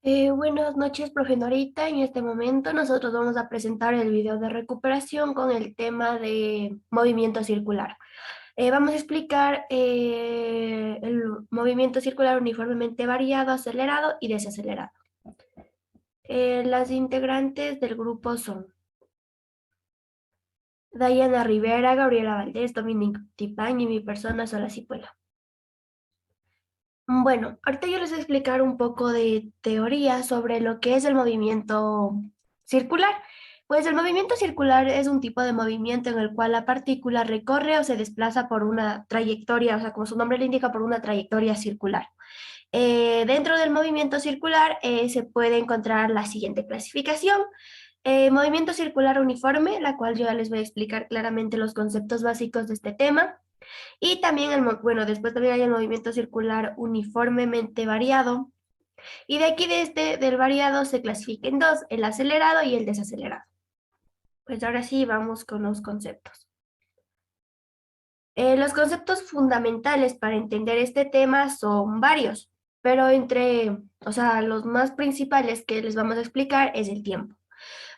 Buenas noches, profe Norita. En este momento nosotros vamos a presentar el video de recuperación con el tema de movimiento circular. Vamos a explicar el movimiento circular uniformemente variado, acelerado y desacelerado. Las integrantes del grupo son Dayana Rivera, Gabriela Valdés, Dominic Tipán y mi persona, Sola Cipuela. Bueno, ahorita yo les voy a explicar un poco de teoría sobre lo que es el movimiento circular. Pues el movimiento circular es un tipo de movimiento en el cual la partícula recorre o se desplaza por una trayectoria, o sea, como su nombre le indica, por una trayectoria circular. Dentro del movimiento circular se puede encontrar la siguiente clasificación. Movimiento circular uniforme, la cual yo ya les voy a explicar claramente los conceptos básicos de este tema. Y también, bueno, después también hay el movimiento circular uniformemente variado. Y de aquí, del variado, se clasifica en dos, el acelerado y el desacelerado. Pues ahora sí, vamos con los conceptos. Los conceptos fundamentales para entender este tema son varios, pero o sea, los más principales que les vamos a explicar es el tiempo.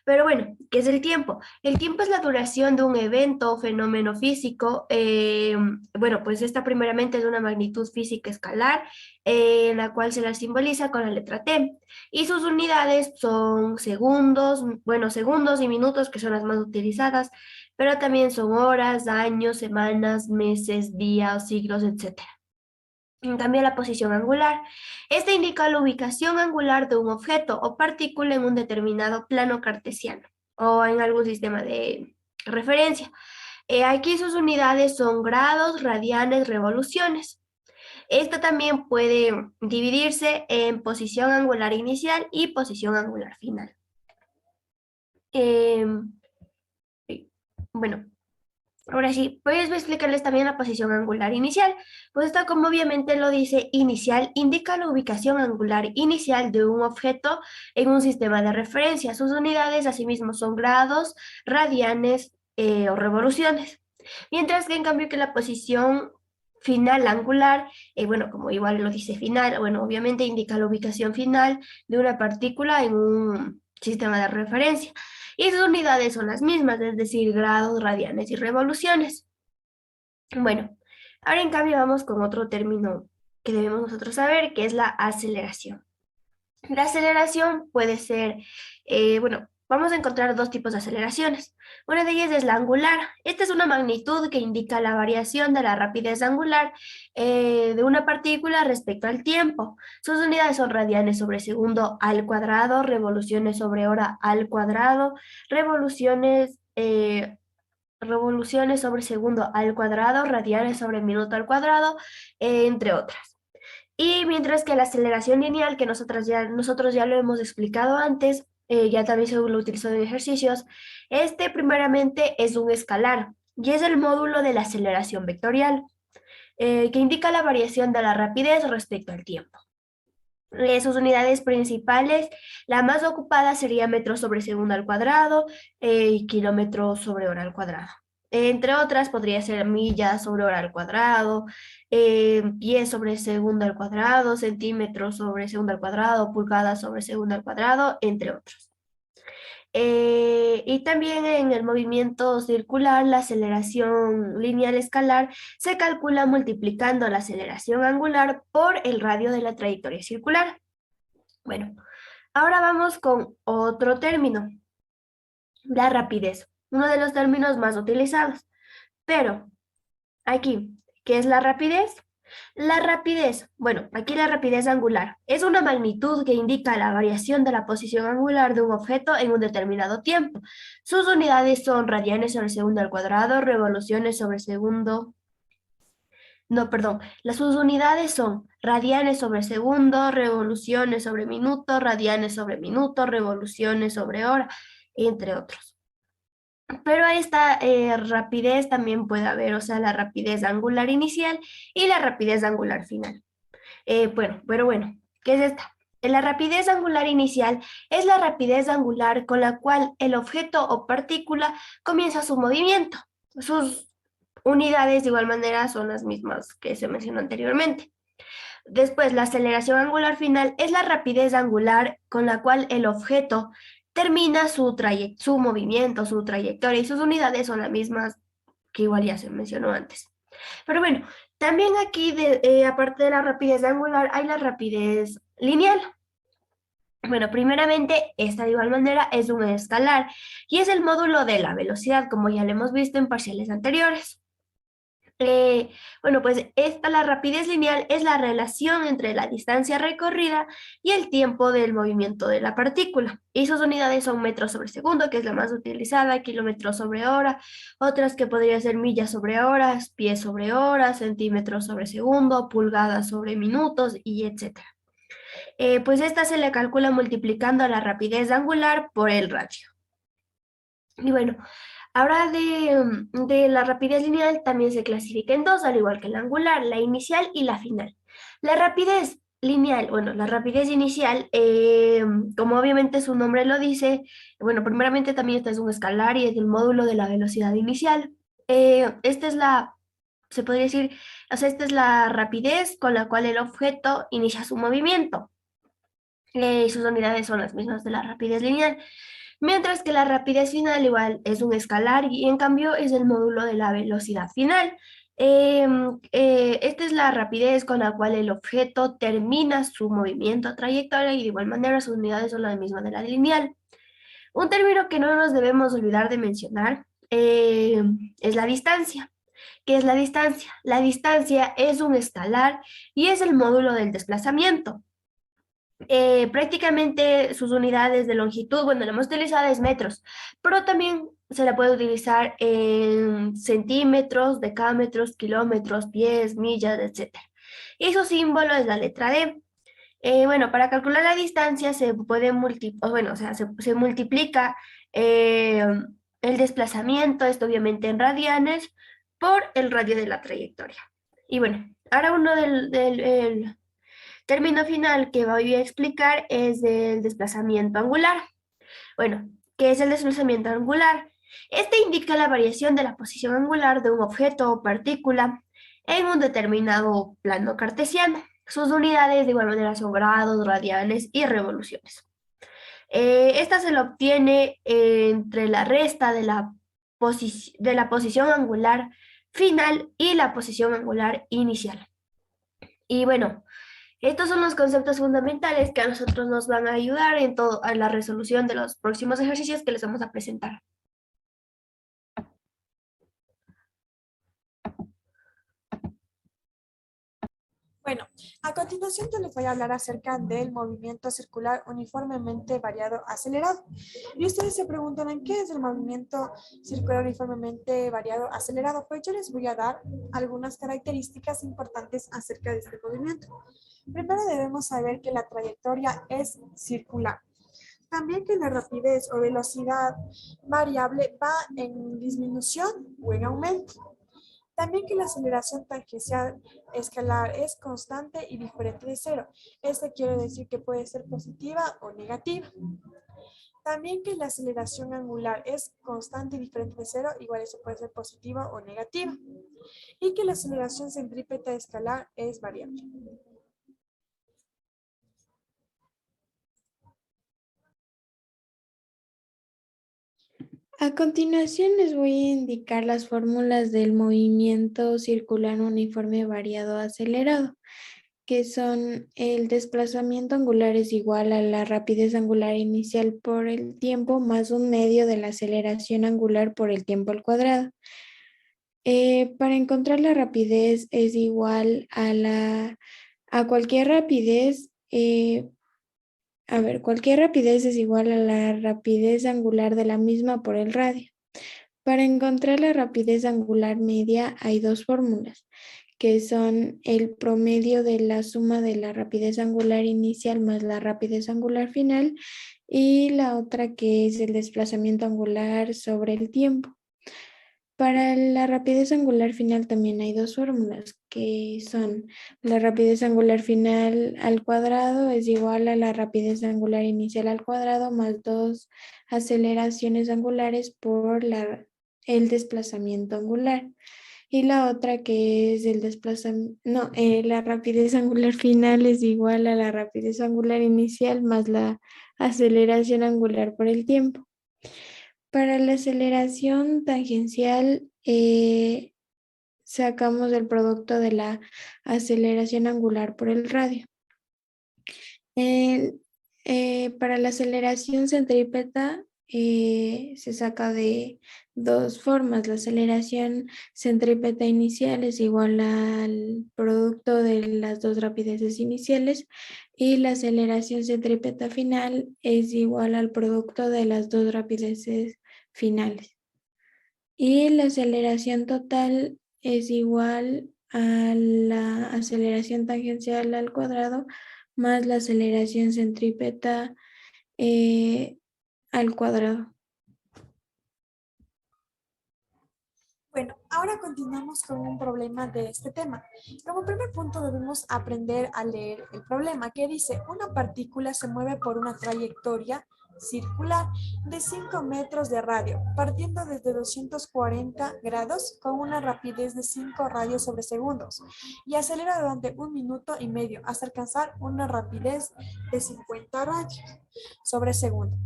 Pero bueno, ¿qué es el tiempo? El tiempo es la duración de un evento o fenómeno físico. Bueno, pues esta primeramente es una magnitud física escalar, la cual se la simboliza con la letra T. Y sus unidades son segundos, bueno, segundos y minutos, que son las más utilizadas, pero también son horas, años, semanas, meses, días, siglos, etcétera. En cambio, la posición angular. Esta indica la ubicación angular de un objeto o partícula en un determinado plano cartesiano o en algún sistema de referencia. Aquí sus unidades son grados, radianes, revoluciones. Esta también puede dividirse en posición angular inicial y posición angular final. Em, bueno, ahora sí, pues voy a explicarles también la posición angular inicial. Pues esta, como obviamente lo dice, inicial indica la ubicación angular inicial de un objeto en un sistema de referencia. Sus unidades, asimismo, son grados, radianes o revoluciones. Mientras que en cambio que la posición final angular, bueno, como igual lo dice final, bueno, obviamente indica la ubicación final de una partícula en un sistema de referencia. Y sus unidades son las mismas, es decir, grados, radianes y revoluciones. Bueno, ahora en cambio vamos con otro término que debemos nosotros saber, que es la aceleración. La aceleración puede ser, bueno, vamos a encontrar dos tipos de aceleraciones. Una de ellas es la angular. Esta es una magnitud que indica la variación de la rapidez angular de una partícula respecto al tiempo. Sus unidades son radianes sobre segundo al cuadrado, revoluciones sobre hora al cuadrado, revoluciones sobre segundo al cuadrado, radianes sobre minuto al cuadrado, entre otras. Y mientras que la aceleración lineal, que nosotros ya lo hemos explicado antes, ya también se lo utilizó en ejercicios, este primeramente es un escalar y es el módulo de la aceleración vectorial, que indica la variación de la rapidez respecto al tiempo. Sus unidades principales, la más ocupada sería metros sobre segundo al cuadrado y kilómetros sobre hora al cuadrado. Entre otras, podría ser millas sobre hora al cuadrado, pies sobre segundo al cuadrado, centímetros sobre segundo al cuadrado, pulgadas sobre segundo al cuadrado, entre otros. Y también en el movimiento circular, la aceleración lineal escalar se calcula multiplicando la aceleración angular por el radio de la trayectoria circular. Bueno, ahora vamos con otro término, la rapidez, uno de los términos más utilizados. Pero aquí, ¿qué es la rapidez? La rapidez, bueno, aquí la rapidez angular, es una magnitud que indica la variación de la posición angular de un objeto en un determinado tiempo. Sus unidades son radianes sobre segundo al cuadrado, revoluciones sobre segundo. No, perdón, sus unidades son radianes sobre segundo, revoluciones sobre minuto, revoluciones sobre hora, entre otros. Pero esta rapidez también puede haber, o sea, la rapidez angular inicial y la rapidez angular final. Bueno, pero bueno, ¿qué es esta? La rapidez angular inicial es la rapidez angular con la cual el objeto o partícula comienza su movimiento. Sus unidades de igual manera son las mismas que se mencionó anteriormente. Después, la aceleración angular final es la rapidez angular con la cual el objeto termina su movimiento, su trayectoria, y sus unidades son las mismas que igual ya se mencionó antes. Pero bueno, también aquí, aparte de la rapidez angular, hay la rapidez lineal. Bueno, primeramente, esta de igual manera es un escalar y es el módulo de la velocidad, como ya lo hemos visto en parciales anteriores. Eh, bueno, pues la rapidez lineal es la relación entre la distancia recorrida y el tiempo del movimiento de la partícula. Y sus unidades son metros sobre segundo, que es la más utilizada, kilómetros sobre hora, otras que podría ser millas sobre horas, pies sobre horas, centímetros sobre segundo, pulgadas sobre minutos y etcétera. Pues esta se le calcula multiplicando la rapidez angular por el radio. Y bueno, ahora de la rapidez lineal también se clasifica en dos, al igual que la angular, la inicial y la final. La rapidez lineal, bueno, la rapidez inicial, como obviamente su nombre lo dice, bueno, primeramente también este es un escalar y es el módulo de la velocidad inicial. Esta es se podría decir, o sea, esta es la rapidez con la cual el objeto inicia su movimiento. Sus unidades son las mismas de la rapidez lineal. Mientras que la rapidez final igual es un escalar y en cambio es el módulo de la velocidad final. Esta es la rapidez con la cual el objeto termina su movimiento, trayectoria y de igual manera sus unidades son las mismas de la lineal. Un término que no nos debemos olvidar de mencionar es la distancia. ¿Qué es la distancia? La distancia es un escalar y es el módulo del desplazamiento. Prácticamente sus unidades de longitud, bueno, la más utilizada es metros, pero también se la puede utilizar en centímetros, decámetros, kilómetros, pies, millas, etcétera. Y su símbolo es la letra D. Bueno, para calcular la distancia se puede bueno, o sea, se multiplica eh, el desplazamiento, esto obviamente en radianes, por el radio de la trayectoria. Y bueno, ahora uno del término final que voy a explicar es el desplazamiento angular. Bueno, ¿qué es el desplazamiento angular? Este indica la variación de la posición angular de un objeto o partícula en un determinado plano cartesiano. Sus unidades de igual manera son grados, radianes y revoluciones. Esta se la obtiene entre la resta de la posición angular final y la posición angular inicial. Y bueno, estos son los conceptos fundamentales que a nosotros nos van a ayudar en la resolución de los próximos ejercicios que les vamos a presentar. Bueno, a continuación yo les voy a hablar acerca del movimiento circular uniformemente variado acelerado. Y ustedes se preguntarán, ¿qué es el movimiento circular uniformemente variado acelerado? Pues yo les voy a dar algunas características importantes acerca de este movimiento. Primero debemos saber que la trayectoria es circular. También que la rapidez o velocidad variable va en disminución o en aumento. También que la aceleración tangencial escalar es constante y diferente de cero. Esto quiere decir que puede ser positiva o negativa. También que la aceleración angular es constante y diferente de cero, igual eso puede ser positiva o negativa. Y que la aceleración centrípeta escalar es variable. A continuación les voy a indicar las fórmulas del movimiento circular uniforme variado acelerado, que son el desplazamiento angular es igual a la rapidez angular inicial por el tiempo más un medio de la aceleración angular por el tiempo al cuadrado. Para encontrar la rapidez es igual a cualquier rapidez. Cualquier rapidez es igual a la rapidez angular de la misma por el radio. Para encontrar la rapidez angular media hay dos fórmulas, que son el promedio de la suma de la rapidez angular inicial más la rapidez angular final y la otra que es el desplazamiento angular sobre el tiempo. Para la rapidez angular final también hay dos fórmulas, que son la rapidez angular final al cuadrado es igual a la rapidez angular inicial al cuadrado más dos aceleraciones angulares por el desplazamiento angular. y la otra que es el desplazamiento, no, la rapidez angular final es igual a la rapidez angular inicial más la aceleración angular por el tiempo. Para la aceleración tangencial, sacamos el producto de la aceleración angular por el radio. Para la aceleración centrípeta se saca de dos formas. La aceleración centrípeta inicial es igual al producto de las dos rapideces iniciales y la aceleración centrípeta final es igual al producto de las dos rapideces finales. Y la aceleración total es igual a la aceleración tangencial al cuadrado más la aceleración centrípeta al cuadrado. Bueno, ahora continuamos con un problema de este tema. Como primer punto debemos aprender a leer el problema que dice: una partícula se mueve por una trayectoria circular de 5 metros de radio, partiendo desde 240 grados con una rapidez de 5 radios sobre segundos y acelera durante 1 minuto y medio hasta alcanzar una rapidez de 50 radios sobre segundo.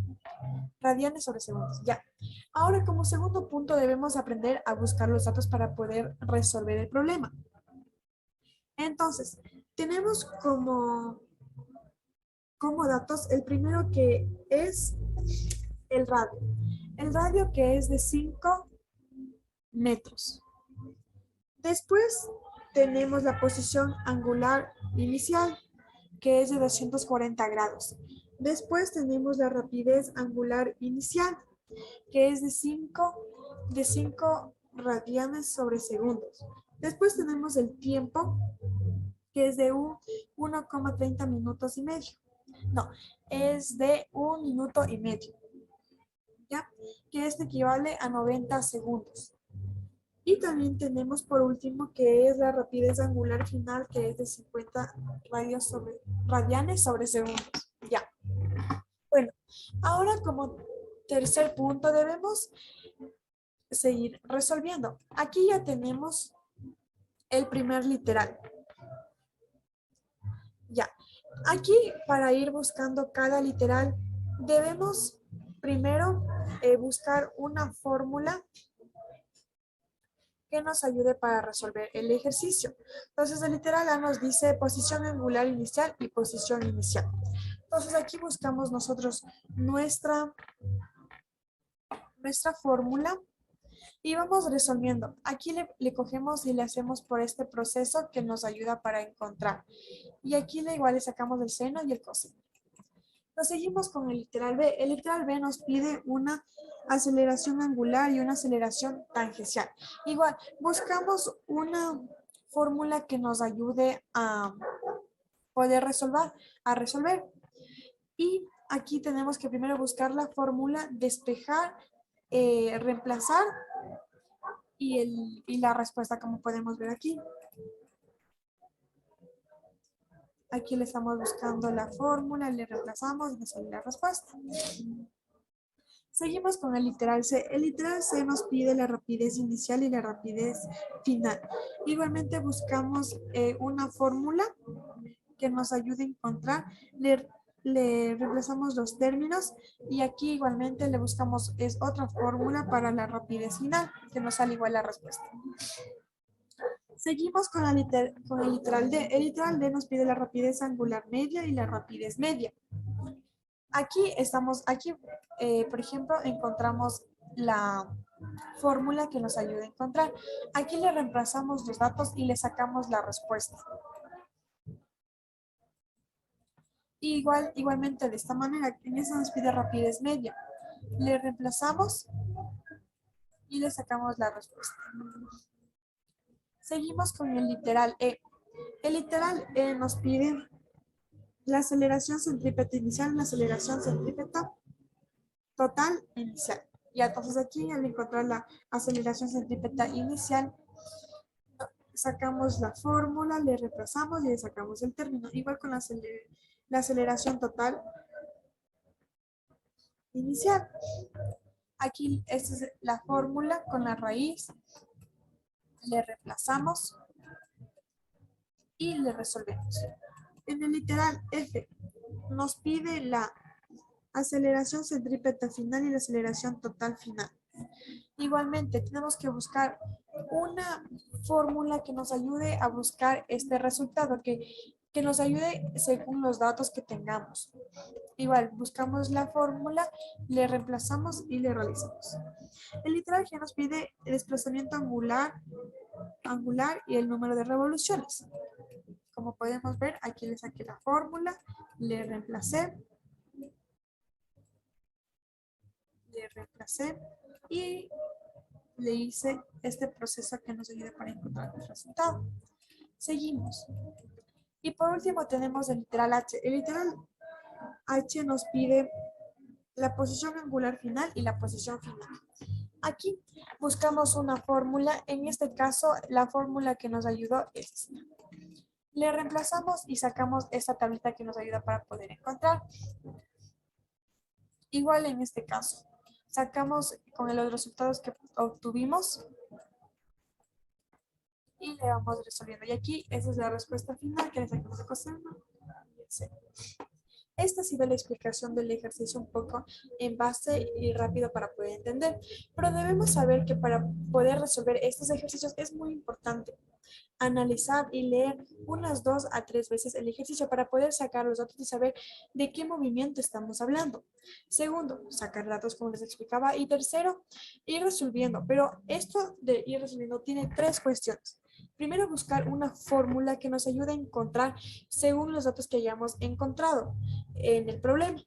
Radianes sobre segundos, ya. Ahora, como segundo punto, debemos aprender a buscar los datos para poder resolver el problema. Entonces, tenemos como datos el primero que es el radio. El radio que es de 5 metros. Después tenemos la posición angular inicial, que es de 240 grados. Después tenemos la rapidez angular inicial, que es de 5 radianes sobre segundos. Después tenemos el tiempo, que es de 1,30 minutos y medio. No, es de 1 minuto y medio, ¿ya? Que esto equivale a 90 segundos. Y también tenemos por último que es la rapidez angular final, que es de 50 radianes sobre segundos. Ya. Bueno, ahora como tercer punto debemos seguir resolviendo. Aquí ya tenemos el primer literal. Ya. Aquí para ir buscando cada literal debemos primero buscar una fórmula que nos ayude para resolver el ejercicio. Entonces, el literal A nos dice posición angular inicial y posición inicial. Entonces, aquí buscamos nosotros nuestra fórmula y vamos resolviendo. Aquí le cogemos y le hacemos por este proceso que nos ayuda para encontrar. Y aquí igual le sacamos el seno y el coseno. Entonces, seguimos con el literal B. El literal B nos pide una aceleración angular y una aceleración tangencial. Igual, buscamos una fórmula que nos ayude a poder resolver. Y aquí tenemos que primero buscar la fórmula, despejar, reemplazar y la respuesta, como podemos ver aquí. Aquí le estamos buscando la fórmula, le reemplazamos y nos sale la respuesta. Seguimos con el literal C. El literal C nos pide la rapidez inicial y la rapidez final. Igualmente buscamos una fórmula que nos ayude a encontrar. Le reemplazamos los términos y aquí igualmente le buscamos otra fórmula para la rapidez final, que nos sale igual la respuesta. Seguimos con el literal D. El literal D nos pide la rapidez angular media y la rapidez media. Aquí, por ejemplo, encontramos la fórmula que nos ayuda a encontrar. Aquí le reemplazamos los datos y le sacamos la respuesta. Igualmente de esta manera, en esa nos pide rapidez media. Le reemplazamos y le sacamos la respuesta. Seguimos con el literal E. El literal E nos pide la aceleración centrípeta inicial, la aceleración centrípeta total inicial. Y entonces aquí al encontrar la aceleración centrípeta inicial, sacamos la fórmula, le reemplazamos y le sacamos el término. Igual con la aceleración total inicial. Aquí esta es la fórmula con la raíz le reemplazamos y le resolvemos. En el literal F nos pide la aceleración centrípeta final y la aceleración total final. Igualmente, tenemos que buscar una fórmula que nos ayude a buscar este resultado, que nos ayude según los datos que tengamos. Igual, buscamos la fórmula, le reemplazamos y le realizamos. El literal ya nos pide el desplazamiento angular y el número de revoluciones. Como podemos ver, aquí le saqué la fórmula, le reemplacé y le hice este proceso que nos ayuda para encontrar el resultado. Seguimos. Y por último tenemos el literal H. El literal H nos pide la posición angular final y la posición final. Aquí buscamos una fórmula. En este caso, la fórmula que nos ayudó es esta. Le reemplazamos y sacamos esta tablita que nos ayuda para poder encontrar. Igual en este caso, sacamos con los resultados que obtuvimos y le vamos resolviendo. Y aquí, esa es la respuesta final que le sacamos de coseno. Esta ha sido la explicación del ejercicio un poco en base y rápido para poder entender. Pero debemos saber que para poder resolver estos ejercicios es muy importante analizar y leer unas 2 a 3 veces el ejercicio para poder sacar los datos y saber de qué movimiento estamos hablando. Segundo, sacar datos como les explicaba. Y tercero, ir resolviendo. Pero esto de ir resolviendo tiene 3 cuestiones. Primero, buscar una fórmula que nos ayude a encontrar según los datos que hayamos encontrado en el problema.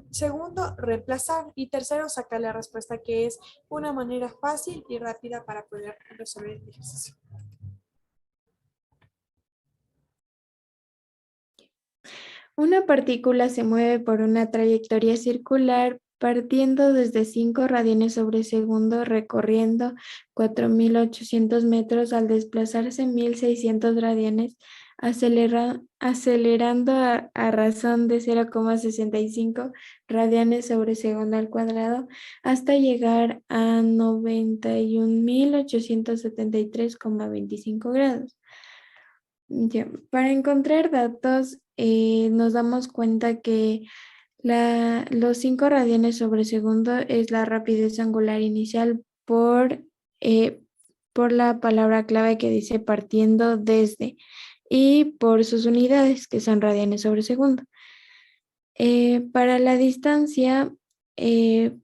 Segundo, reemplazar. Y tercero, sacar la respuesta, que es una manera fácil y rápida para poder resolver el ejercicio. Una partícula se mueve por una trayectoria circular partiendo desde 5 radianes sobre segundo, recorriendo 4.800 metros al desplazarse 1.600 radianes, acelerando a razón de 0,65 radianes sobre segundo al cuadrado hasta llegar a 91.873,25 grados. Ya, para encontrar datos, nos damos cuenta que los 5 radianes sobre segundo es la rapidez angular inicial por la palabra clave que dice partiendo desde y por sus unidades, que son radianes sobre segundo. Para la distancia,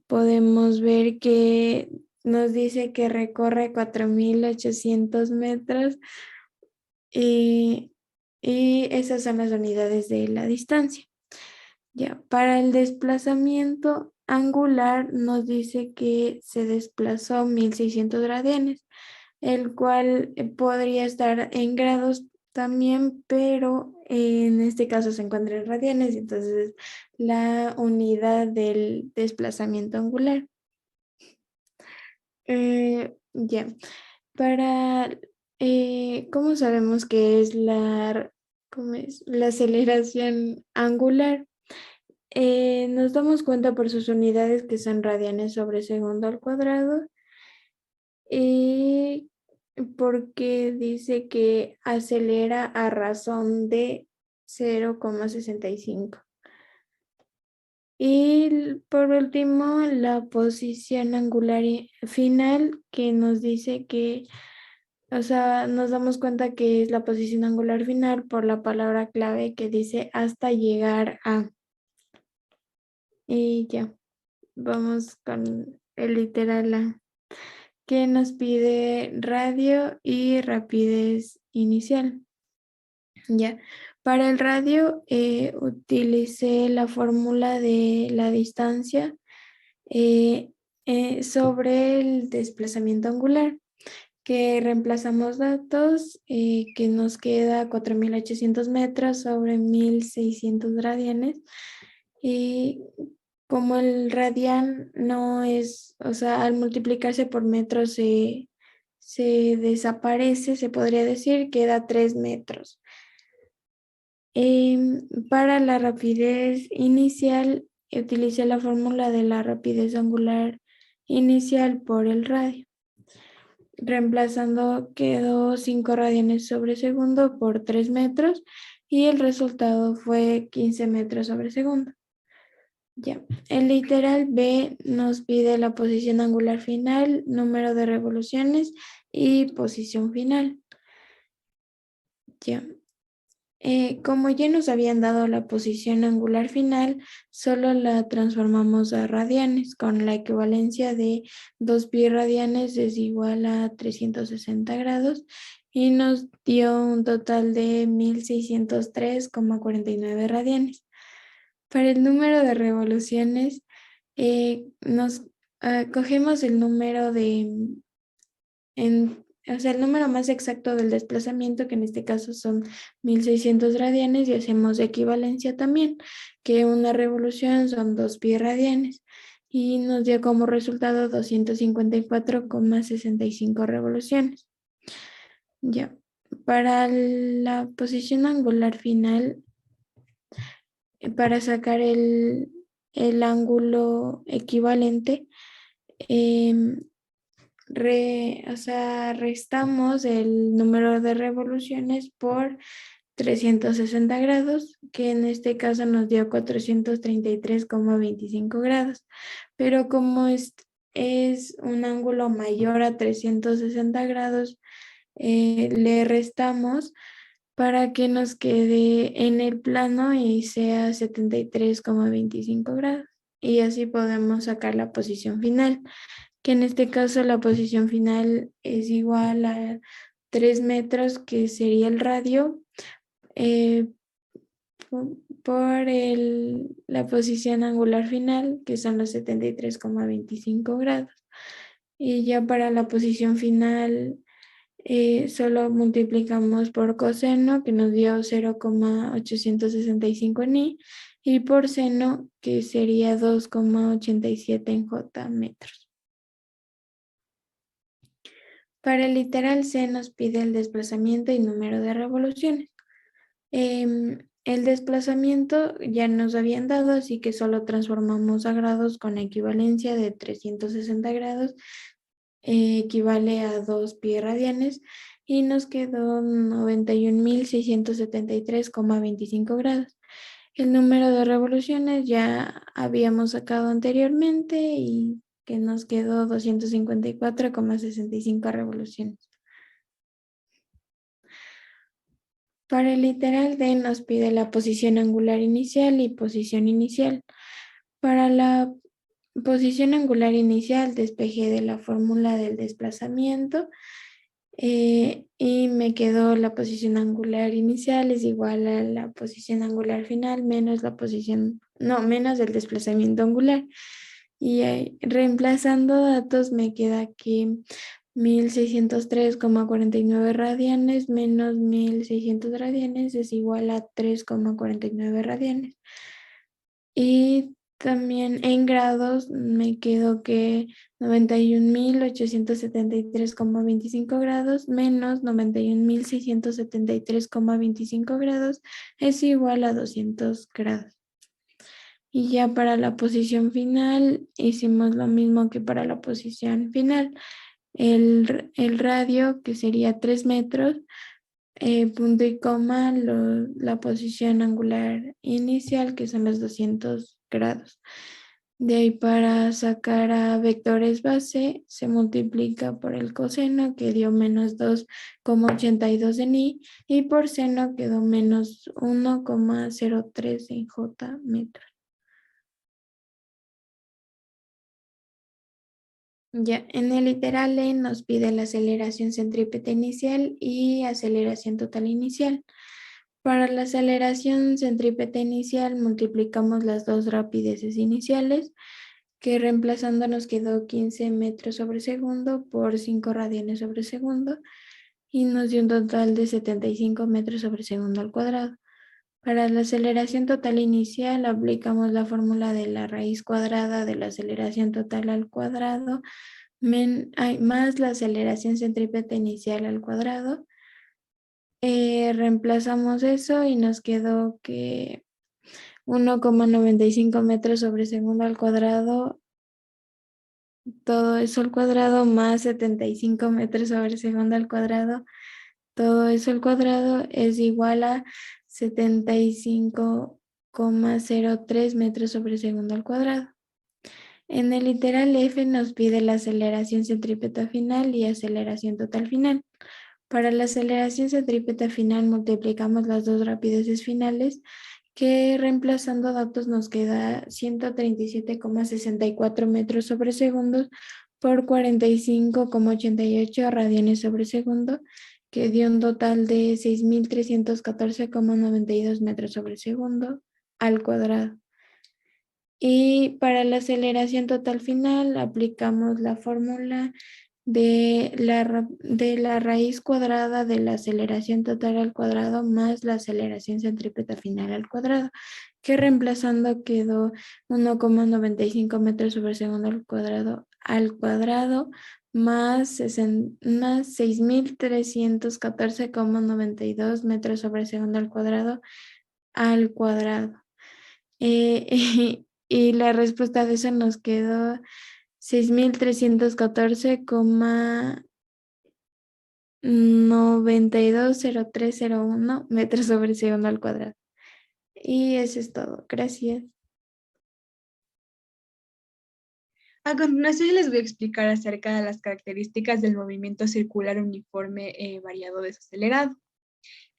podemos ver que nos dice que recorre 4.800 metros. Y esas son las unidades de la distancia. Ya, para el desplazamiento angular nos dice que se desplazó 1.600 radianes, el cual podría estar en grados también, pero en este caso se encuentra en radianes, entonces la unidad del desplazamiento angular. Ya, para ¿cómo sabemos que es la aceleración angular? Nos damos cuenta por sus unidades, que son radianes sobre segundo al cuadrado, y porque dice que acelera a razón de 0,65. Y por último, la posición angular final, que nos dice que, o sea, nos damos cuenta que es la posición angular final por la palabra clave que dice hasta llegar a. Y ya, vamos con el literal A, que nos pide radio y rapidez inicial. Ya, para el radio utilicé la fórmula de la distancia sobre el desplazamiento angular, que reemplazamos datos, que nos queda 4.800 metros sobre 1.600 radianes. Y como el radian no es, o sea, al multiplicarse por metros se desaparece, se podría decir, queda 3 metros. Para la rapidez inicial, utilicé la fórmula de la rapidez angular inicial por el radio. reemplazando quedó 5 radianes sobre segundo por 3 metros y el resultado fue 15 metros sobre segundo. Ya. El literal B nos pide la posición angular final, número de revoluciones y posición final. Ya. Como ya nos habían dado la posición angular final, solo la transformamos a radianes con la equivalencia de 2 pi radianes es igual a 360 grados y nos dio un total de 1603,49 radianes. Para el número de revoluciones, nos cogemos el número el número más exacto del desplazamiento, que en este caso son 1600 radianes, y hacemos equivalencia también, que una revolución son 2 pi radianes, y nos dio como resultado 254,65 revoluciones. Ya, para la posición angular final, para sacar el ángulo equivalente, restamos el número de revoluciones por 360 grados, que en este caso nos dio 433,25 grados. Pero como es un ángulo mayor a 360 grados, le restamos para que nos quede en el plano y sea 73,25 grados. Y así podemos sacar la posición final, que en este caso la posición final es igual a 3 metros, que sería el radio, por la posición angular final, que son los 73,25 grados. Y ya para la posición final, solo multiplicamos por coseno, que nos dio 0,865 en y por seno, que sería 2,87 en J metros. Para el literal C nos pide el desplazamiento y número de revoluciones. El desplazamiento ya nos habían dado, así que solo transformamos a grados con equivalencia de 360 grados, equivale a 2 pi radianes, y nos quedó 91.673,25 grados. El número de revoluciones ya habíamos sacado anteriormente y que nos quedó 254,65 revoluciones. Para el literal D nos pide la posición angular inicial y posición inicial. Para la posición angular inicial despejé de la fórmula del desplazamiento, y me quedó la posición angular inicial es igual a la posición angular final menos menos el desplazamiento angular. Y reemplazando datos me queda aquí 1603,49 radianes menos 1600 radianes es igual a 3,49 radianes. Y también en grados me quedo que 91.873,25 grados menos 91.673,25 grados es igual a 200 grados. Y ya para la posición final hicimos lo mismo que para la posición final. El radio, que sería 3 metros, punto y coma, la posición angular inicial, que son los 200 grados. De ahí, para sacar a vectores base, se multiplica por el coseno, que dio menos 2,82 en y por seno quedó menos 1,03 en J metros. Ya, en el literal E nos pide la aceleración centrípeta inicial y aceleración total inicial. Para la aceleración centrípeta inicial multiplicamos las dos rapideces iniciales, que reemplazando nos quedó 15 metros sobre segundo por 5 radianes sobre segundo y nos dio un total de 75 metros sobre segundo al cuadrado. Para la aceleración total inicial aplicamos la fórmula de la raíz cuadrada de la aceleración total al cuadrado más la aceleración centrípeta inicial al cuadrado. Reemplazamos eso y nos quedó que 1,95 metros sobre segundo al cuadrado todo eso al cuadrado más 75 metros sobre segundo al cuadrado. Todo eso al cuadrado es igual a 75,03 metros sobre segundo al cuadrado. En el literal F nos pide la aceleración centrípeta final y aceleración total final. Para la aceleración centrípeta final multiplicamos las dos rapideces finales, que reemplazando datos nos queda 137,64 metros sobre segundo por 45,88 radianes sobre segundo, que dio un total de 6.314,92 metros sobre segundo al cuadrado. Y para la aceleración total final aplicamos la fórmula de la raíz cuadrada de la aceleración total al cuadrado más la aceleración centrípeta final al cuadrado, que reemplazando quedó 1,95 metros sobre segundo al cuadrado más 6.314,92 metros sobre segundo al cuadrado al cuadrado. Y la respuesta de eso nos quedó 6.314,920301 metros sobre segundo al cuadrado. Y eso es todo. Gracias. A continuación les voy a explicar acerca de las características del movimiento circular uniforme variado desacelerado.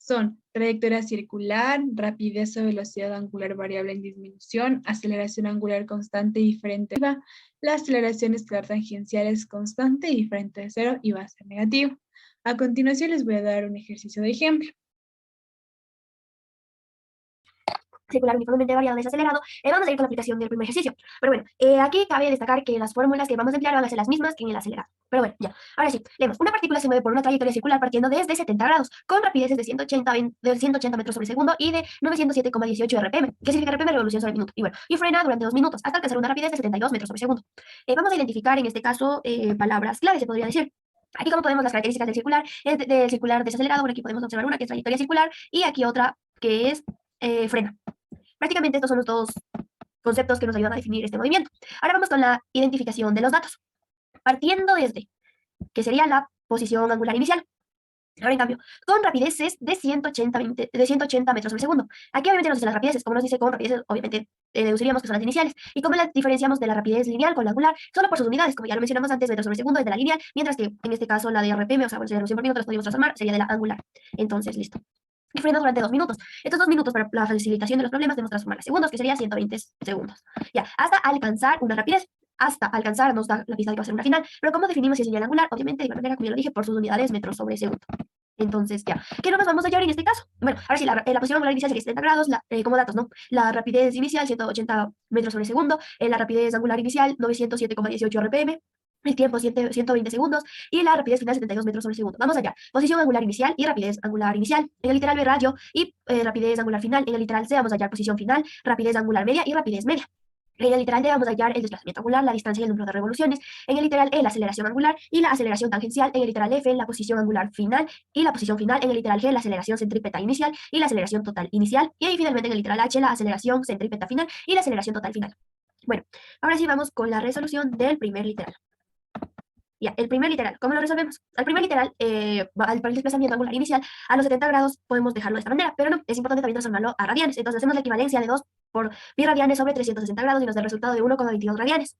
Son trayectoria circular, rapidez o velocidad angular variable en disminución, aceleración angular constante y diferente. La aceleración escalar tangencial es constante y diferente de cero y va a ser negativo. A continuación les voy a dar un ejercicio de ejemplo. Circular uniformemente variado desacelerado, vamos a ir con la aplicación del primer ejercicio. Pero bueno, aquí cabe destacar que las fórmulas que vamos a emplear van a ser las mismas que en el acelerado. Pero bueno, ya. Ahora sí, leemos. Una partícula se mueve por una trayectoria circular partiendo desde 70 grados, con rapideces de 180 metros sobre segundo y de 907,18 RPM. ¿Qué significa RPM? Revolución sobre minuto. Y bueno, y frena durante 2 minutos, hasta alcanzar una rapidez de 72 metros sobre segundo. Vamos a identificar en este caso palabras clave, se podría decir. Aquí como podemos las características del circular desacelerado, por aquí podemos observar una que es trayectoria circular y aquí otra que es frena. Prácticamente estos son los dos conceptos que nos ayudan a definir este movimiento. Ahora vamos con la identificación de los datos. Partiendo desde, que sería la posición angular inicial. Ahora, en cambio, con rapideces de 180 metros por segundo. Aquí obviamente nos dice las rapideces. Como nos dice con rapideces, obviamente deduciríamos que son las iniciales. ¿Y cómo las diferenciamos de la rapidez lineal con la angular? Solo por sus unidades, como ya lo mencionamos antes, metros sobre segundo es de la lineal, mientras que en este caso la de RPM, o sea, bueno, sería revolución por minuto, las podemos transformar, sería de la angular. Entonces, listo. Y freno durante 2 minutos. Estos 2 minutos para la facilitación de los problemas debemos transformar a segundos, que sería 120 segundos. Ya, hasta alcanzar una rapidez. Hasta alcanzar nos da la pista de que va a ser una final. Pero ¿cómo definimos si es lineal angular? Obviamente, de igual manera, como ya lo dije, por sus unidades metros sobre segundo. Entonces, ya. ¿Qué nos vamos a hallar en este caso? Bueno, ahora sí, la posición angular inicial sería 70 grados, como datos, ¿no? La rapidez inicial, 180 metros sobre segundo. La rapidez angular inicial, 907,18 RPM. El tiempo, 120 segundos. Y la rapidez final, 72 metros sobre segundo. Vamos allá. Posición angular inicial y rapidez angular inicial. En el literal B, radio y rapidez angular final. En el literal C, vamos a hallar posición final, rapidez angular media y rapidez media. En el literal D vamos a hallar el desplazamiento angular, la distancia y el número de revoluciones. En el literal E, la aceleración angular y la aceleración tangencial. En el literal F, la posición angular final y la posición final. En el literal G, la aceleración centrípeta inicial y la aceleración total inicial. Y ahí finalmente en el literal H, la aceleración centrípeta final y la aceleración total final. Bueno, ahora sí vamos con la resolución del primer literal. Ya, el primer literal, ¿cómo lo resolvemos? Al primer literal, para el desplazamiento angular inicial, a los 70 grados podemos dejarlo de esta manera, pero no, es importante también transformarlo a radianes. Entonces hacemos la equivalencia de 2 por pi radianes sobre 360 grados y nos da el resultado de 1,22 radianes.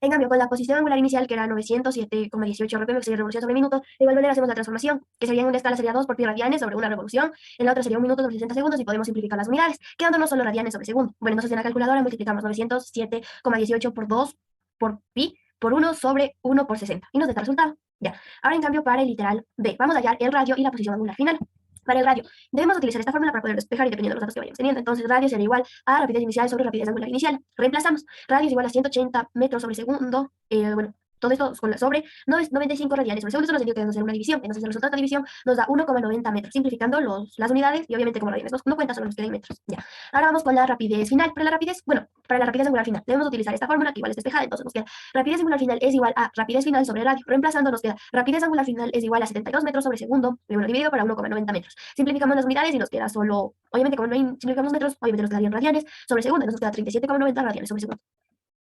En cambio, con la posición angular inicial, que era 907,18 RPM, que sería revolución sobre minuto, de igual manera hacemos la transformación, que sería en una escala sería 2 por pi radianes sobre una revolución, en la otra sería 1 minuto sobre 60 segundos y podemos simplificar las unidades, quedándonos solo radianes sobre segundo. Bueno, entonces en la calculadora multiplicamos 907,18 por 2 por pi por 1 sobre 1 por 60. Y nos da el resultado. Ya. Ahora, en cambio, para el literal B, vamos a hallar el radio y la posición angular final. Para el radio, debemos utilizar esta fórmula para poder despejar y dependiendo de los datos que vayamos teniendo. Entonces, radio será igual a rapidez inicial sobre rapidez angular inicial. Reemplazamos. Radio es igual a 180 metros sobre segundo. Bueno, todo esto con la sobre 95 radianes sobre segundo. Eso nos indica que debemos hacer una división. Entonces, el resultado de esta división nos da 1,90 metros, simplificando las unidades y obviamente como radianes no cuenta, solo nos queda en metros. Ya. Ahora vamos con la rapidez final. Para la rapidez, bueno, para la rapidez angular final, debemos utilizar esta fórmula que igual es despejada. Entonces, nos queda rapidez angular final es igual a rapidez final sobre radio. Reemplazando, nos queda rapidez angular final es igual a 72 metros sobre segundo, bueno, dividido para 1,90 metros. Simplificamos las unidades y nos queda solo, obviamente, como no hay, simplificamos metros, obviamente nos quedarían radianes sobre segundo, entonces nos queda 37,90 radianes sobre segundo.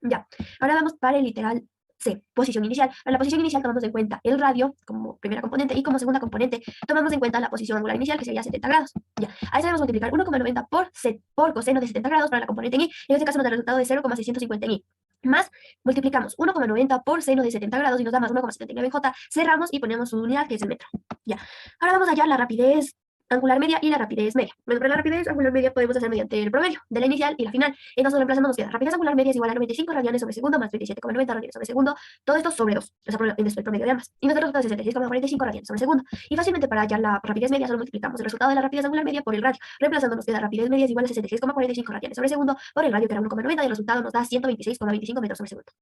Ya, ahora vamos para el literal C, posición inicial. Para la posición inicial tomamos en cuenta el radio como primera componente y como segunda componente tomamos en cuenta la posición angular inicial, que sería 70 grados. Ya, a eso debemos multiplicar 1,90 por coseno de 70 grados para la componente en y en este caso nos da el resultado de 0,650 en y. Más, multiplicamos 1,90 por seno de 70 grados y nos da más 1,79 en J, cerramos y ponemos su unidad, que es el metro. Ya, ahora vamos a hallar la rapidez angular media y la rapidez media. Bueno, para la rapidez angular media podemos hacer mediante el promedio de la inicial y la final. Entonces reemplazando nos queda rapidez angular media es igual a 95 radianes sobre segundo más 27,90 radianes sobre segundo. Todo esto sobre 2. O sea, el promedio de ambas. Y nos da el resultado de 66,45 radianes sobre segundo. Y fácilmente para hallar la rapidez media solo multiplicamos el resultado de la rapidez angular media por el radio. Reemplazando nos queda rapidez media es igual a 66,45 radianes sobre segundo por el radio que era 1,90 y el resultado nos da 126,25 metros sobre segundo.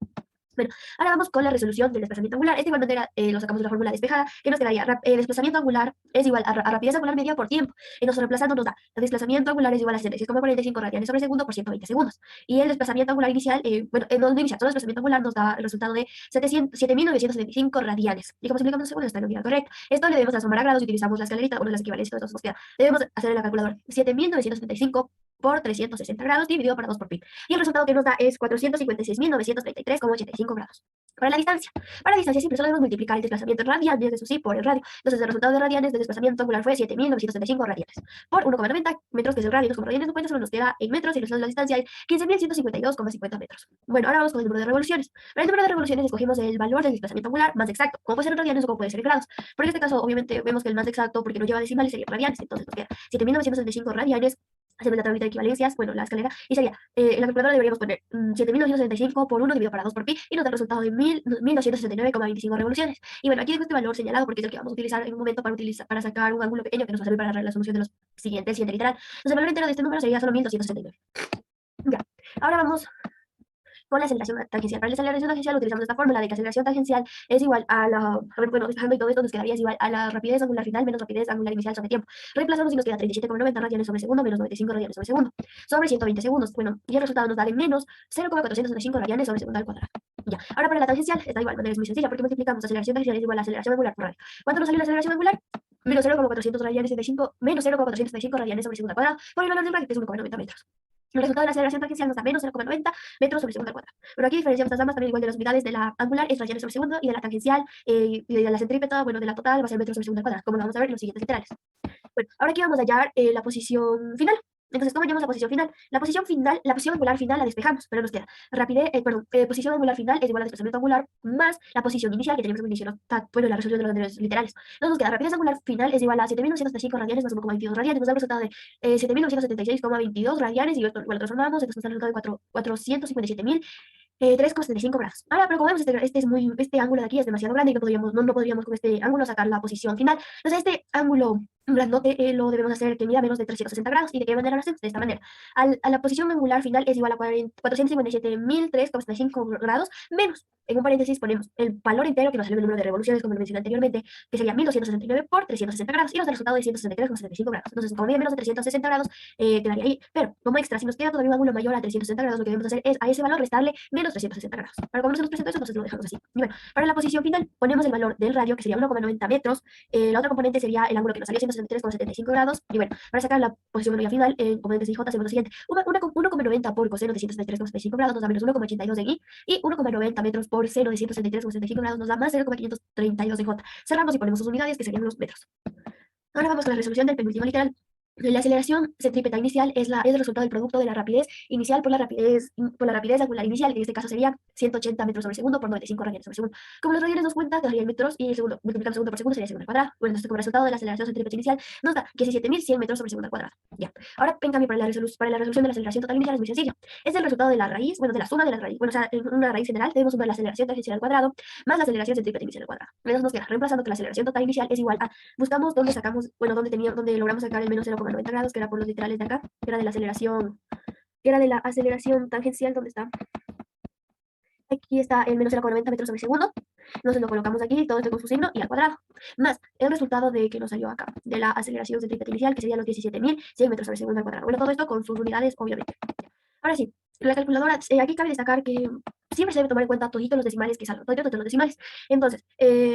Bueno, ahora vamos con la resolución del desplazamiento angular. De igual manera lo sacamos de la fórmula despejada, que nos quedaría desplazamiento angular es igual a rapidez angular media por tiempo. Entonces reemplazando nos da el desplazamiento angular es igual a 76,45 radianes sobre segundo por 120 segundos. Y el desplazamiento angular inicial, no inicial, todo el desplazamiento angular nos da el resultado de 7.925 radianes. Y como explicamos en segundos, está en la unidad correcta. Esto le debemos transformar a grados y utilizamos la escalerita, una de las equivalencias, todo eso nos queda. Debemos hacer en la calculadora 7.975 por 360 grados dividido por 2 por pi. Y el resultado que nos da es 456.933,85 grados. Para la distancia siempre solo debemos multiplicar el desplazamiento en radianes de su sí por el radio. Entonces el resultado de radianes del desplazamiento angular fue 7.975 radianes por 1,90 metros, que es el radio, como radianes no cuenta, solo nos queda en metros y el resultado de la distancia es 15.152,50 metros. Bueno, ahora vamos con el número de revoluciones. Para el número de revoluciones escogimos el valor del desplazamiento angular más exacto, como puede ser en radianes o como puede ser en grados. Por este caso, obviamente, vemos que el más exacto, porque no lleva decimales, sería radianes, entonces nos queda 7.975 radianes. Hacemos la tablita de equivalencias, bueno, la escalera, y sería, en la calculadora deberíamos poner 7.975 por 1 dividido para 2 por pi, y nos da el resultado de 1.269,25 revoluciones. Y bueno, aquí dejo este valor señalado porque es el que vamos a utilizar en un momento para sacar un ángulo pequeño que nos va a servir para la solución de los siguientes, siguiente literal. Entonces el valor entero de este número sería solo 1.269. Ya, ahora vamos con la aceleración tangencial. Para la aceleración tangencial utilizamos esta fórmula de que aceleración tangencial es igual a la, bueno, despejando y todo esto nos quedaría es igual a la rapidez angular final menos rapidez angular inicial sobre tiempo. Reemplazamos y nos queda 37,90 radianes sobre segundo menos 95 radianes sobre segundo sobre 120 segundos. Bueno, y el resultado nos da de menos 0,465 radianes sobre segundo al cuadrado. Ya, ahora para la tangencial está igual, manera es muy sencilla porque multiplicamos aceleración tangencial es igual a aceleración angular por radio. ¿Cuánto nos salió la aceleración angular? Menos 0,465 radianes sobre segundo al cuadrado por el valor del radio que es 1,90 metros. El resultado de la aceleración tangencial nos da menos 0,90 metros sobre segundo al cuadrado. Pero aquí diferenciamos las ambas también igual de las unidades de la angular es radianes sobre segundo y de la tangencial y de la centrípeta, bueno, de la total va a ser metros sobre segundo al cuadrado, como lo vamos a ver en los siguientes literales. Bueno, ahora aquí vamos a hallar la posición final. Entonces, ¿cómo hallamos la posición final? La posición angular final la despejamos, pero nos queda posición angular final es igual al desplazamiento angular más la posición inicial que tenemos en inicio, bueno, la resolución de los anteriores literales. Entonces nos queda rapidez angular final es igual a 7.975 radianes más 1,22 radianes, nos da el resultado de 7.976,22 radianes y bueno, lo transformamos, entonces nos da el resultado de 457.000 3,75 grados. Ahora, pero como vemos, este ángulo de aquí es demasiado grande y no podríamos con este ángulo sacar la posición final. Entonces, este ángulo grandote lo debemos hacer que mida menos de 360 grados. ¿Y de qué manera lo hacemos? De esta manera. A la posición angular final es igual a 457.003,75 grados menos. En un paréntesis ponemos el valor entero que nos sale el número de revoluciones, como lo mencioné anteriormente, que sería 1.269 por 360 grados y nos da el resultado de 163,75 grados. Entonces, como mide menos de 360 grados, quedaría ahí. Pero, como extra, si nos queda todavía un ángulo mayor a 360 grados, lo que debemos hacer es a ese valor restarle menos 360 grados. Para como no se nos presenta eso, entonces lo dejamos así. Y bueno, para la posición final ponemos el valor del radio, que sería 1,90 metros. La otra componente sería el ángulo que nos salió 163,75 grados. Y bueno, para sacar la posición final en componentes IJ, hacemos lo siguiente. 1,90 por coseno de 163,75 grados nos da menos 1,82 en I. Y 1,90 metros por seno de 163,75 grados nos da más 0,532 en J. Cerramos y ponemos sus unidades, que serían los metros. Ahora vamos con la resolución del penúltimo literal. La aceleración centrípeta inicial es el resultado del producto de la rapidez inicial por la rapidez angular inicial, que en este caso sería 180 metros sobre segundo por 95 radianes sobre segundo. Como los radianes nos cuentan, quedarían metros y el segundo, multiplicando segundo por segundo sería segundo al cuadrado. Bueno, entonces como resultado de la aceleración centrípeta inicial nos da 17.100 metros sobre segundo al cuadrado. Ya. Ahora, en cambio, para la resolución de la aceleración total inicial es muy sencillo. Es el resultado de la raíz, bueno, de la suma de la raíz. Bueno, o sea, en una raíz general debemos sumar la aceleración tangencial al cuadrado más la aceleración centrípeta inicial al cuadrado. Entonces nos queda reemplazando que la aceleración total inicial es igual a, buscamos dónde sacamos, bueno, dónde logramos sacar el menos 0,90 grados, que era por los literales de acá, que era de la aceleración tangencial, ¿dónde está? Aquí está el menos 0,90 metros sobre segundo. Entonces lo colocamos aquí, todo esto con su signo y al cuadrado. Más el resultado de que nos salió acá, de la aceleración centrípeta inicial, que sería los 17.100 metros sobre segundo al cuadrado. Bueno, todo esto con sus unidades, obviamente. Ahora sí, la calculadora, aquí cabe destacar que siempre se debe tomar en cuenta todos los decimales que salgan, todos los decimales. Entonces,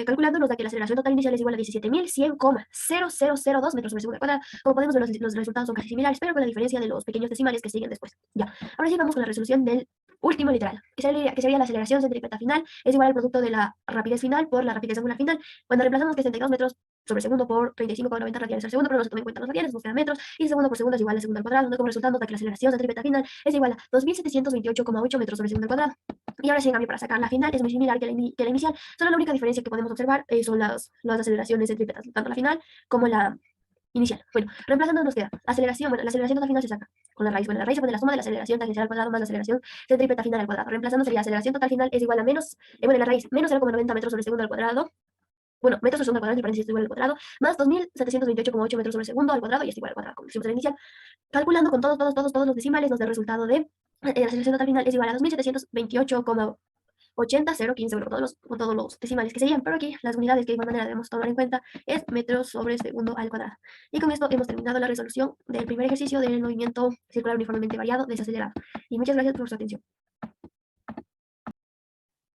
calculando nos da que la aceleración total inicial es igual a 17.100,0002 metros sobre segundo al cuadrado. Como podemos ver, los resultados son casi similares, pero con la diferencia de los pequeños decimales que siguen después. Ya. Ahora sí, vamos con la resolución del último literal, que sería la aceleración centrípeta final, es igual al producto de la rapidez final por la rapidez angular final. Cuando reemplazamos que es 32 metros sobre segundo por 35,90 radianes al segundo, pero no se toman en cuenta los radianes, nos quedan metros, y segundo por segundo es igual a segundo al cuadrado, donde como resultado nota que la aceleración centrípeta final es igual a 2728,8 metros sobre segundo al cuadrado. Y ahora sí, en cambio, para sacar la final es muy similar que la inicial, solo la única diferencia que podemos observar son las aceleraciones centrípetas, tanto la final como la inicial. Bueno, reemplazando nos queda aceleración, bueno, la aceleración total final se saca con la raíz. Bueno, la raíz se pone la suma de la aceleración tangencial al cuadrado más la aceleración centrípeta final al cuadrado. Reemplazando sería aceleración total final es igual a menos, bueno, la raíz, menos 0,90 metros sobre segundo al cuadrado. Bueno, metros sobre segundo al cuadrado, entre paréntesis, es igual al cuadrado, más 2728,8 metros sobre segundo al cuadrado y es igual al cuadrado, como decimos en la inicial. Calculando con todos los decimales nos da el resultado de la aceleración total final es igual a 2728,80015, bueno, con todos los decimales que serían, pero aquí las unidades que de igual manera debemos tomar en cuenta es metros sobre segundo al cuadrado. Y con esto hemos terminado la resolución del primer ejercicio del movimiento circular uniformemente variado desacelerado. Y muchas gracias por su atención.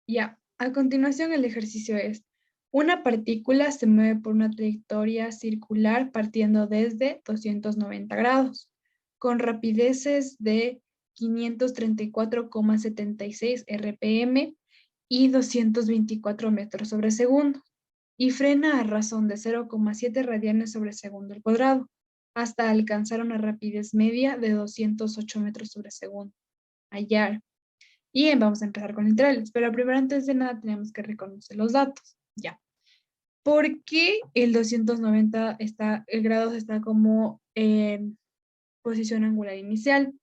Ya, a continuación el ejercicio es: una partícula se mueve por una trayectoria circular partiendo desde 290 grados, con rapideces de 534,76 RPM y 224 metros sobre segundo, y frena a razón de 0,7 radianes sobre segundo al cuadrado, hasta alcanzar una rapidez media de 208 metros sobre segundo. Hallar. Y vamos a empezar con literales, pero primero, antes de nada, tenemos que reconocer los datos. Ya. ¿Por qué el 290 grados está como en posición angular inicial?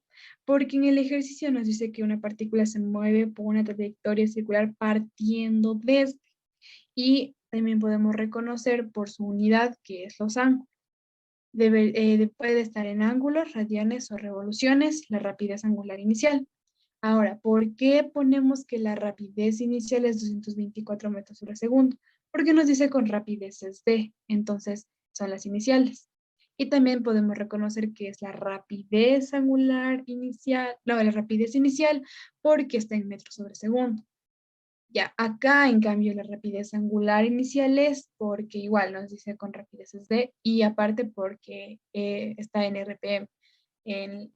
Porque en el ejercicio nos dice que una partícula se mueve por una trayectoria circular partiendo desde. Y también podemos reconocer por su unidad, que es los ángulos. Puede estar en ángulos, radianes o revoluciones, la rapidez angular inicial. Ahora, ¿por qué ponemos que la rapidez inicial es 224 metros sobre segundo? Porque nos dice con rapideces d, entonces son las iniciales. Y también podemos reconocer que es la rapidez angular inicial, no, la rapidez inicial, porque está en metros sobre segundo. Ya, acá en cambio la rapidez angular inicial es porque igual nos dice con rapideces d, y aparte porque está en RPM.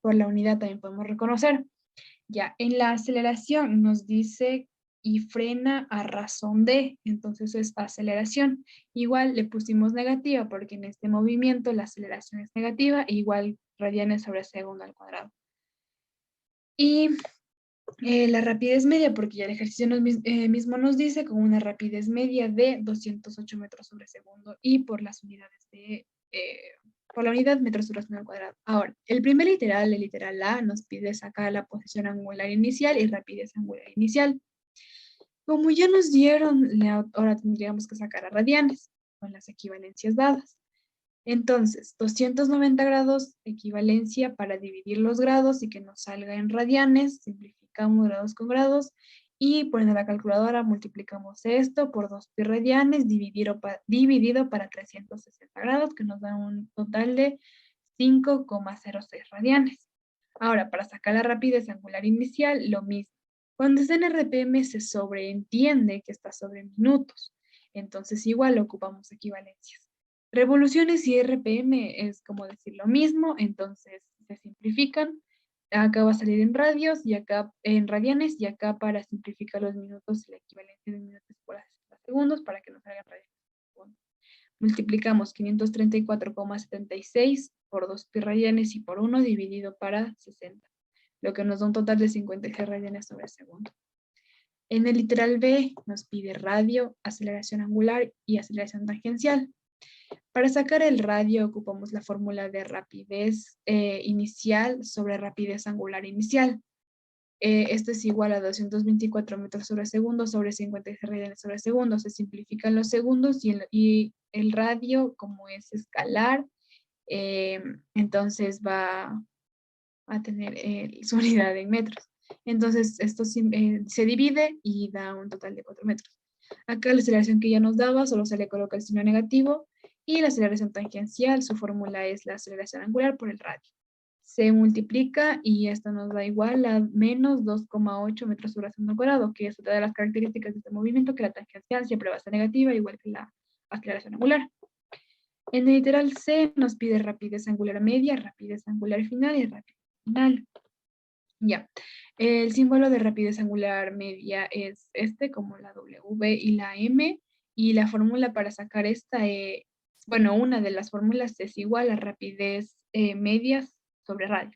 Por la unidad también podemos reconocer. Ya, en la aceleración nos dice y frena a razón de, entonces es aceleración. Igual le pusimos negativa porque en este movimiento la aceleración es negativa, e igual radianes sobre segundo al cuadrado. Y la rapidez media, porque ya el ejercicio mismo nos dice con una rapidez media de 208 metros sobre segundo, y por las unidades por la unidad metros sobre segundo al cuadrado. Ahora, el primer literal, el literal A, nos pide sacar la posición angular inicial y rapidez angular inicial. Como ya nos dieron, ahora tendríamos que sacar a radianes con las equivalencias dadas. Entonces, 290 grados, equivalencia para dividir los grados y que nos salga en radianes, simplificamos grados con grados, y poniendo la calculadora multiplicamos esto por 2pi radianes dividido para 360 grados, que nos da un total de 5,06 radianes. Ahora, para sacar la rapidez angular inicial, lo mismo. Cuando está en RPM se sobreentiende que está sobre minutos, entonces igual ocupamos equivalencias. Revoluciones y RPM es como decir lo mismo, entonces se simplifican. Acá va a salir en radios y acá en radianes, y acá para simplificar los minutos, la equivalencia de minutos por segundos para que nos salgan radianes. Multiplicamos 534,76 por 2pi radianes y por 1 dividido para 60, lo que nos da un total de 56 radianes sobre segundo. En el literal B nos pide radio, aceleración angular y aceleración tangencial. Para sacar el radio ocupamos la fórmula de rapidez inicial sobre rapidez angular inicial. Esto es igual a 224 metros sobre segundo sobre 56 radianes sobre segundo. Se simplifican los segundos y el radio, como es escalar, entonces va a tener su unidad en metros. Entonces esto se divide y da un total de 4 metros. Acá la aceleración que ya nos daba solo se le coloca el signo negativo, y la aceleración tangencial, su fórmula es la aceleración angular por el radio. Se multiplica y esto nos da igual a menos 2,8 metros sobre segundo al cuadrado, que es otra de las características de este movimiento, que la tangencial siempre va a ser negativa, igual que la aceleración angular. En el literal C nos pide rapidez angular media, rapidez angular final y rapidez final. Ya. El símbolo de rapidez angular media es este, como la W y la M, y la fórmula para sacar esta, bueno, una de las fórmulas es igual a rapidez medias sobre radio.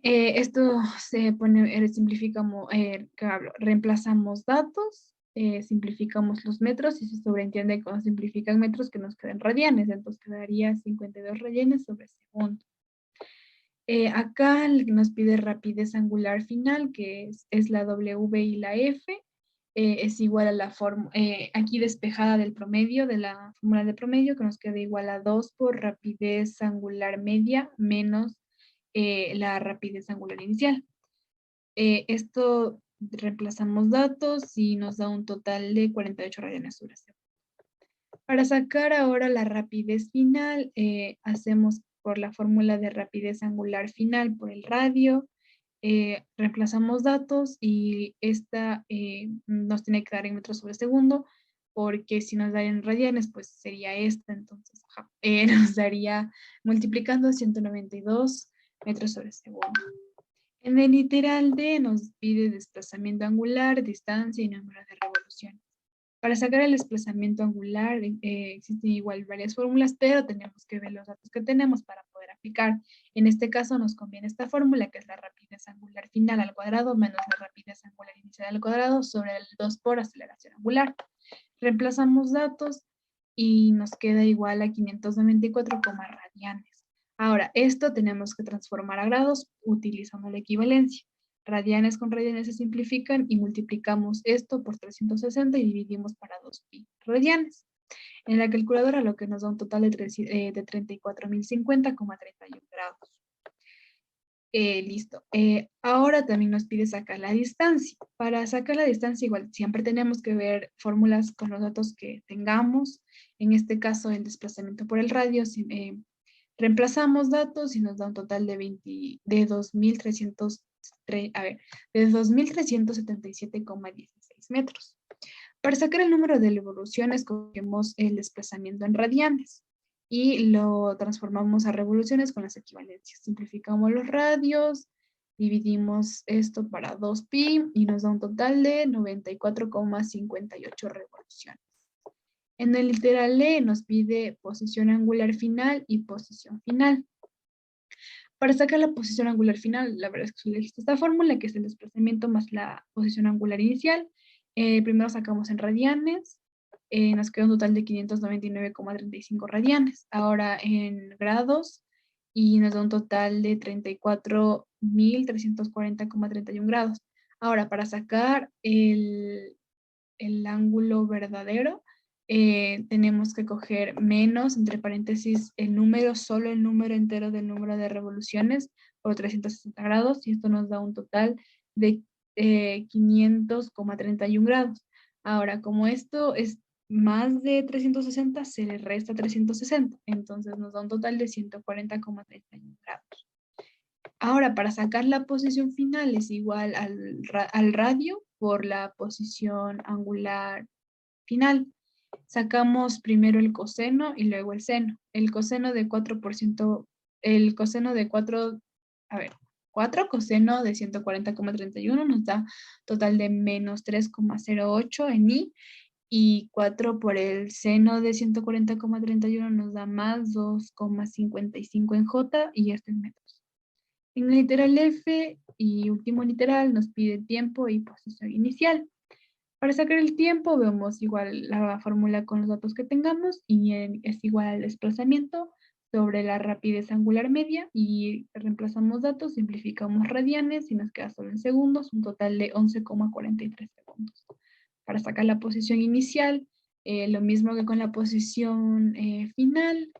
Esto se pone, simplificamos, reemplazamos datos, simplificamos los metros y se sobreentiende cuando simplifican metros que nos queden radianes, entonces quedaría 52 radianes sobre segundo. Acá nos pide rapidez angular final, que es la W y la F, es igual a la fórmula, aquí despejada del promedio, de la fórmula de promedio, que nos queda igual a 2 por rapidez angular media menos la rapidez angular inicial. Esto reemplazamos datos y nos da un total de 48 radianes sobre segundo. Para sacar ahora la rapidez final, hacemos por la fórmula de rapidez angular final por el radio, reemplazamos datos y esta nos tiene que dar en metros sobre segundo, porque si nos da en radianes, pues sería esta, entonces nos daría multiplicando 192 metros sobre segundo. En el literal D nos pide desplazamiento angular, distancia y número de revoluciones. Para sacar el desplazamiento angular existen igual varias fórmulas, pero tenemos que ver los datos que tenemos para poder aplicar. En este caso nos conviene esta fórmula, que es la rapidez angular final al cuadrado menos la rapidez angular inicial al cuadrado sobre el 2 por aceleración angular. Reemplazamos datos y nos queda igual a 594 radianes. Ahora, esto tenemos que transformar a grados utilizando la equivalencia. Radianes con radianes se simplifican y multiplicamos esto por 360 y dividimos para 2pi radianes. En la calculadora lo que nos da un total de 34.050,31 grados. Listo. Ahora también nos pide sacar la distancia. Para sacar la distancia igual siempre tenemos que ver fórmulas con los datos que tengamos. En este caso el desplazamiento por el radio. Reemplazamos datos y nos da un total de 2.377,16 metros. Para sacar el número de revoluciones, cogemos el desplazamiento en radianes y lo transformamos a revoluciones con las equivalencias. Simplificamos los radios, dividimos esto para 2pi y nos da un total de 94,58 revoluciones. En el literal E nos pide posición angular final y posición final. Para sacar la posición angular final, la verdad es que solo existe esta fórmula, que es el desplazamiento más la posición angular inicial. Primero sacamos en radianes, nos queda un total de 599,35 radianes. Ahora en grados, y nos da un total de 34.340,31 grados. Ahora, para sacar el ángulo verdadero, tenemos que coger menos, entre paréntesis, el número, solo el número entero del número de revoluciones por 360 grados, y esto nos da un total de 500,31 grados. Ahora, como esto es más de 360, se le resta 360, entonces nos da un total de 140,31 grados. Ahora, para sacar la posición final es igual al radio por la posición angular final. Sacamos primero el coseno y luego el seno. El coseno de 4%, el coseno de 4 coseno de 140,31 nos da total de menos 3,08 en I, y 4 por el seno de 140,31 nos da más 2,55 en J, y esto en metros. En el literal F y último literal nos pide tiempo y posición inicial. Para sacar el tiempo vemos igual la fórmula con los datos que tengamos y es igual al desplazamiento sobre la rapidez angular media, y reemplazamos datos, simplificamos radianes y nos queda solo en segundos, un total de 11,43 segundos. Para sacar la posición inicial, lo mismo que con la posición final,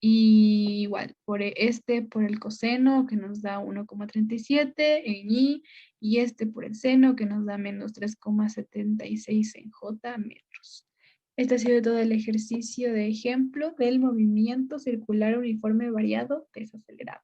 y igual, por el coseno que nos da 1,37 en I, y por el seno que nos da menos 3,76 en J metros. Este ha sido todo el ejercicio de ejemplo del movimiento circular uniforme variado desacelerado.